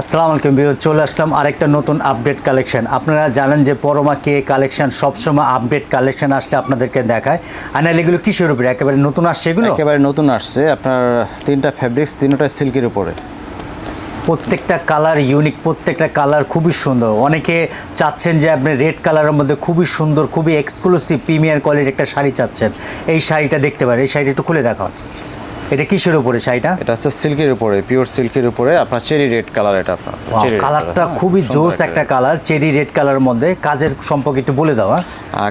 আসসালামু আলাইকুম ভিউয়ার, চলে আসলাম আরেকটা নতুন আপডেট কালেকশন। আপনারা জানেন যে পরমা কে কালেকশন সবসময় আপডেট কালেকশন আসলে আপনাদেরকে দেখায়। আনাল এগুলো কিসের উপরে একেবারে নতুন আসছে? এগুলো একেবারে নতুন আসছে। আপনার তিনটা ফ্যাব্রিক্স, তিনটা সিল্কের উপরে। প্রত্যেকটা কালার ইউনিক, প্রত্যেকটা কালার খুবই সুন্দর। অনেকে চাচ্ছেন যে আপনি রেড কালারের মধ্যে খুবই সুন্দর, খুবই এক্সক্লুসিভ প্রিমিয়ার কোয়ালিটির একটা শাড়ি চাচ্ছেন, এই শাড়িটা দেখতে পারেন। এই শাড়িটা একটু খুলে দেখাও। এটা কিসের উপরে শাড়িটা? এটা হচ্ছে সিল্কের উপরে, পিওর সিল্কের উপরে। আপনার চেরি রেড কালার। এটা আপনার কালারটা খুবই জোস একটা কালার, চেরি রেড কালারের মধ্যে। কাজের সম্পর্কে একটু বলে দাও।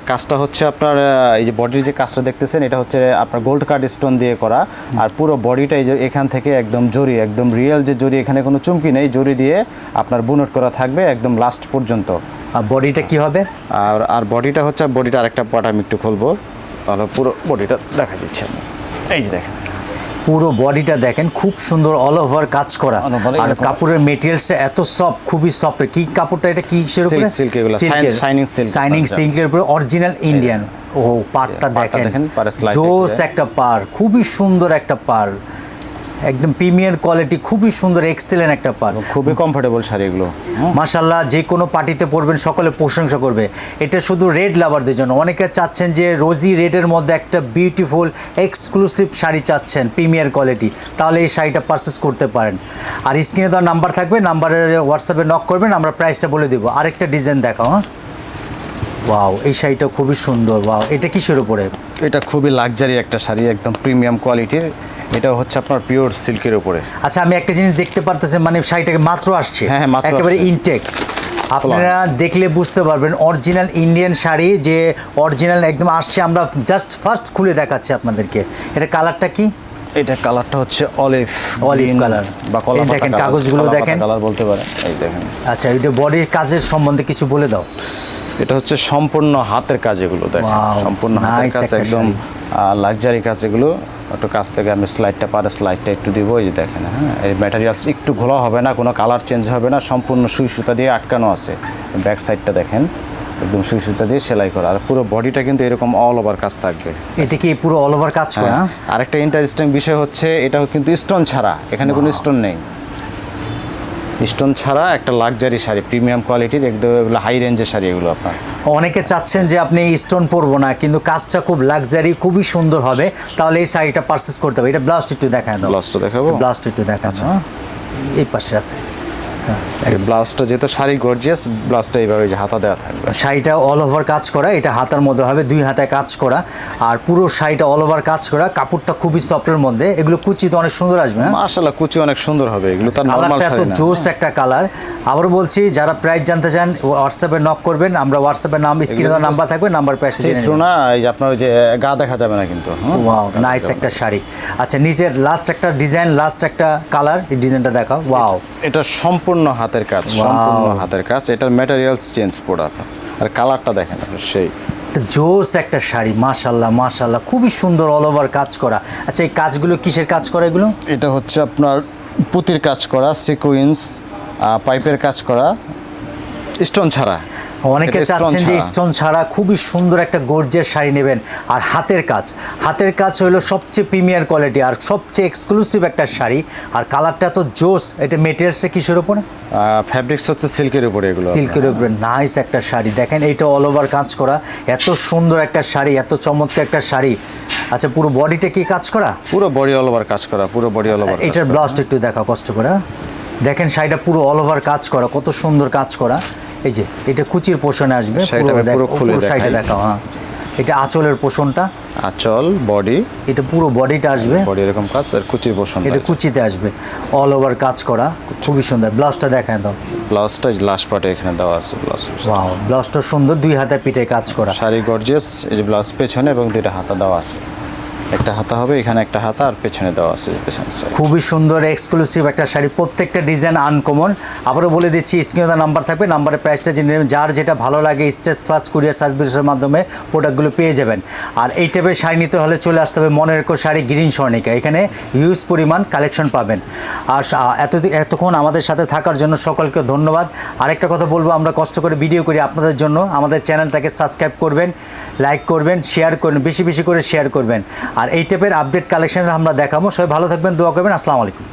কাজটা হচ্ছে আপনার এই যে বডির যে কাজটা দেখতেছেন, এটা হচ্ছে আপনার গোল্ড কাট স্টোন দিয়ে করা। আর পুরো বডিটা এই যে এখান থেকে একদম জরি, একদম রিয়েল যে জরি, এখানে কোনো চুমকি নেই, জরি দিয়ে আপনার বুনট করা থাকবে একদম লাস্ট পর্যন্ত। আর বডিটা কি হবে? আর বডিটা হচ্ছে, বডিটা আরেকটা পার্ট আমি একটু খুলবো, তাহলে পুরো বডিটা দেখা দিচ্ছে আমি। এই যে দেখেন, পুরো বডিটা দেখেন, খুব সুন্দর অল ওভার কাজ করা। আর কাপড়ের মেটেরিয়ালসটা এত সফট, খুবই সফট। কি কাপড়টা এটা? কিসের উপরে? শাইনিং সিল্কের উপরে, অরিজিনাল ইন্ডিয়ান। ও পাড়টা দেখেন, জোস একটা পাড়, খুবই সুন্দর একটা পাড়, একদম প্রিমিয়ার কোয়ালিটি, খুবই সুন্দর এক্সেলেন্ট একটা পাড়, খুবই কমফোর্টেবল শাড়ি এগুলো। মাশাআল্লাহ, যে কোনো পার্টিতে পরবেন সকলে প্রশংসা করবে। এটা শুধু রেড লাভারদের জন্য। অনেকে চাচ্ছেন যে রোজি রেডের মধ্যে একটা বিউটিফুল এক্সক্লুসিভ শাড়ি চাচ্ছেন প্রিমিয়ার কোয়ালিটি, তাহলে এই শাড়িটা পারচেস করতে পারেন। আর স্ক্রিনে দেওয়ার নাম্বার থাকবে, নাম্বারে হোয়াটসঅ্যাপে নক করবেন, আমরা প্রাইসটা বলে দেবো। আরেকটা ডিজাইন দেখাও। ওয়াও, এই শাড়িটা খুবই সুন্দর। ওয়াও, এটা কিসের উপরে? এটা খুবই লাক্সারি একটা শাড়ি, একদম প্রিমিয়াম কোয়ালিটির। এটা হচ্ছে আপনার পিওর সিল্কের উপরে। আচ্ছা, আমি একটা জিনিস দেখতে পারতেছি, মানে শাড়িটাকে মাত্র আসছে, হ্যাঁ, একেবারে ইনটেক। আপনারা দেখলে বুঝতে পারবেন অরিজিনাল ইন্ডিয়ান শাড়ি, যে অরিজিনাল একদম আসছে। আমরা জাস্ট ফার্স্ট খুলে দেখাচ্ছি আপনাদেরকে। এটা কালারটা কি? এটা কালারটা হচ্ছে অলিভ কালার বা কলা। দেখেন কাগজগুলো দেখেন, কালার বলতে পারেন। এই দেখেন। আচ্ছা, এটা বডির কাজের সম্বন্ধে কিছু বলে দাও। এটা হচ্ছে সম্পূর্ণ হাতের কাজ, এগুলো দেখেন, সম্পূর্ণ হাতের কাজ, একদম লাক্সারি কাজ এগুলো। একটু কাছ থেকে আমি স্লাইডটা একটু দিব। এই যে দেখেন, হ্যাঁ, এই ম্যাটেরিয়ালস একটু ঘোলা হবে না, কোনো কালার চেঞ্জ হবে না, সম্পূর্ণ সুই সুতা দিয়ে আটকানো আছে। ব্যাক সাইডটা দেখেন, একদম সুই সুতা দিয়ে সেলাই করা। আর পুরো বডিটা কিন্তু এরকম অল ওভার কাজ থাকবে। এটা কি পুরো অল ওভার কাজ করা? আরেকটা ইন্টারেস্টিং বিষয় হচ্ছে, এটাও কিন্তু স্টোন ছাড়া, এখানে কোনো স্টোন নেই। স্টোন ছাড়া একটা লাক্সারি শাড়ি, প্রিমিয়াম কোয়ালিটির, একদম এগুলো হাই রেঞ্জের শাড়ি এগুলো। আপনার অনেকে চাচ্ছেন যে আপনি স্টোন পরবো না, কিন্তু কাজটা খুব লাক্সারি, খুবই সুন্দর হবে, তাহলে এই শাড়িটা পারচেস করতে হবে। এটা ব্লাউজটা একটু দেখায় দাও। ব্লাউজটা দেখাবো? ব্লাউজটা একটু দেখাচ্ছ, এই পাশে আছে। ব্লাউজটা যেহেতু শাড়ি গর্জিয়াস, ব্লাউজটা এইভাবে যে হাতা দেওয়া থাকবে। শাড়িটা অল ওভার কাজ করা, এটা হাতার মধ্যে হবে, দুই হাতে কাজ করা। আর পুরো শাড়িটা অল ওভার কাজ করা, কাপড়টা খুবই সফটের মধ্যে। এগুলো কুচি তো অনেক সুন্দর আসবে। মাশাআল্লাহ, কুচি অনেক সুন্দর হবে এগুলো। তার নরমাল শাড়ি না, জোস একটা কালার। আবার বলছি, যারা প্রাইস জানতে চান হোয়াটসঅ্যাপে নক করবেন, আমরা হোয়াটসঅ্যাপের স্ক্রিনে দেওয়া নাম্বার থাকবে, নাম্বার প্রাইস জেনে না। এই যে আপনার ওই যে গা দেখা যাবে না কিন্তু। ওয়াও, নাইস একটা শাড়ি। আচ্ছা, নিচের লাস্ট একটা ডিজাইন, লাস্ট একটা কালার, এই ডিজাইনটা দেখাও। ওয়াও, এটা সম্পূর্ণ হাতের কাজ, সম্পূর্ণ হাতের কাজ। এটার ম্যাটেরিয়ালস চেঞ্জ প্রোডাক্ট। আর কালারটা দেখেন, সেই জোস একটা শাড়ি। মাশাআল্লাহ মাশাআল্লাহ, খুবই সুন্দর অল ওভার কাজ করা। আচ্ছা, এই কাজগুলো কিসের কাজ করা এগুলো? এটা হচ্ছে আপনার পুঁতির কাজ করা, সিকোয়েন্স, পাইপের কাজ করা, স্টোন ছাড়া। অনেকে চাচ্ছেন যে স্টোন ছাড়া খুবই সুন্দর একটা গর্জিয়াস শাড়ি নেবেন। আর হাতের কাজ, হাতের কাজ হলো সবচেয়ে প্রিমিয়ার কোয়ালিটি আর সবচেয়ে এক্সক্লুসিভ একটা শাড়ি। আর কালারটা তো জোস। এটা মেটেরিয়ালসটা কিসের উপরে? ফ্যাব্রিক্স হচ্ছে সিল্কের উপরে। এগুলো সিল্কের উপরে নাইস একটা শাড়ি। দেখেন, এইটা অল ওভার কাজ করা, এত সুন্দর একটা শাড়ি, এত চমৎকার একটা শাড়ি। আচ্ছা, পুরো বডিটা কি কাজ করা? পুরো বডি অল ওভার কাজ করা, পুরো বডি অল ওভার। এটার ব্লাউজটা একটু দেখাও কষ্ট করে। দেখেন, শাড়িটা পুরো অল ওভার কাজ করা, কত সুন্দর কাজ করা। এই যে এটা কুচির পোষণে আসবে, পুরো খুলে শাড়িটা দেখাও। হ্যাঁ, এটা আঁচলের পোষণটা, আঁচল বডি, এটা পুরো বডিটা আসবে, বডি এরকম কাজ। আর কুচির পোষণ, এটা কুচিতে আসবে, অল ওভার কাজ করা, খুবই সুন্দর। ব্লাউজটা দেখায় দাও। ব্লাউজটা লাস্ট পার্টে এখানে দেওয়া আছে। ওয়াও, ব্লাউজটা সুন্দর, দুই হাতে পিঠে কাজ করা, শাড়ি গর্জিয়াস। এই যে ব্লাউজ পেছনে এবং দুইটা হাতা দেওয়া আছে। একটা হাতা হবে এখানে, একটা হাতা আর পেছনে দেওয়া আছে পেছন সাইড। খুবই সুন্দর এক্সক্লুসিভ একটা শাড়ি, প্রত্যেকটা ডিজাইন আনকমন। আবারও বলে দিচ্ছি, স্ক্রিনে নাম্বার থাকবে, নাম্বারের প্রাইসটা জেনে নেবেন। যার যেটা ভালো লাগে স্টেজ ফার্স্ট কুরিয়ার সার্ভিসের মাধ্যমে প্রোডাক্টগুলো পেয়ে যাবেন। আর এই টাইপের শাড়ি নিতে হলে চলে আসতে হবে মনেরকো শাড়ি, গ্রিন স্বর্ণিকা। এখানে হিউজ পরিমাণ কালেকশন পাবেন। আর এতক্ষণ আমাদের সাথে থাকার জন্য সকলকে ধন্যবাদ। আরেকটা কথা বলবো, আমরা কষ্ট করে ভিডিও করি আপনাদের জন্য। আমাদের চ্যানেলটাকে সাবস্ক্রাইব করবেন, লাইক করবেন, শেয়ার করবেন, বেশি বেশি করে শেয়ার করবেন। আর এই টাইপের আপডেট কালেকশন আমরা দেখাবো। সবাই ভালো থাকবেন, দোয়া করবেন। আসসালামু আলাইকুম।